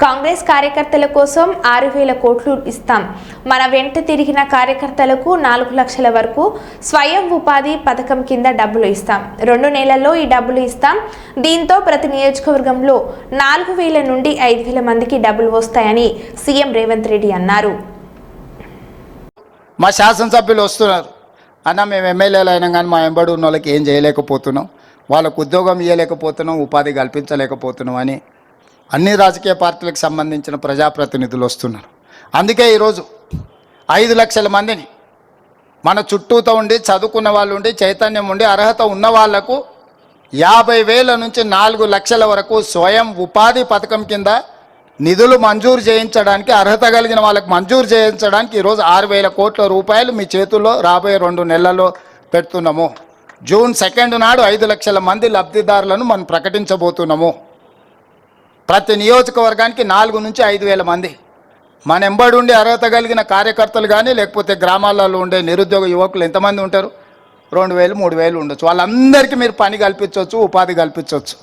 కాంగ్రెస్ కార్యకర్తల కోసం 6,000 కోట్లు ఇస్తాం. మన వెంట తిరిగిన కార్యకర్తలకు 4 లక్షల వరకు స్వయం ఉపాధి పథకం కింద డబ్బులు ఇస్తాం. 2 నెలల్లో ఈ డబ్బులు ఇస్తాం. దీంతో ప్రతి నియోజకవర్గంలో 4,000 నుండి 5,000 మందికి డబ్బులు వస్తాయని సీఎం రేవంత్ రెడ్డి అన్నారు. మా శాసనసభ్యులు వస్తున్నారు అన్న, మేము ఎమ్మెల్యేలు అయినా కానీ మా ఎంబడి ఉన్న వాళ్ళకి ఏం చేయలేకపోతున్నాం, వాళ్ళకు ఉద్యోగం ఇవ్వలేకపోతున్నాం, ఉపాధి కల్పించలేకపోతున్నాం అని అన్ని రాజకీయ పార్టీలకు సంబంధించిన ప్రజాప్రతినిధులు వస్తున్నారు. అందుకే ఈరోజు 5 లక్షల మందిని మన చుట్టూతో ఉండి చదువుకున్న వాళ్ళు ఉండి చైతన్యం ఉండి అర్హత ఉన్న వాళ్లకు 50,000 నుంచి 4 లక్షల వరకు స్వయం ఉపాధి పథకం కింద నిధులు మంజూరు చేయించడానికి, అర్హత కలిగిన వాళ్ళకి మంజూరు చేయించడానికి ఈరోజు 6,000 కోట్ల రూపాయలు మీ చేతుల్లో రాబోయే 2 నెలల్లో పెడుతున్నాము. జూన్ 2 నాడు 5 లక్షల మంది లబ్ధిదారులను మనం ప్రకటించబోతున్నాము. ప్రతి నియోజకవర్గానికి 4 నుంచి 5,000 మంది మన ఎంబడి ఉండి అర్హత కలిగిన కార్యకర్తలు కానీ లేకపోతే గ్రామాలలో ఉండే నిరుద్యోగ యువకులు ఎంతమంది ఉంటారు? 2,000 3,000 ఉండొచ్చు. వాళ్ళందరికీ మీరు పని కల్పించవచ్చు, ఉపాధి కల్పించవచ్చు.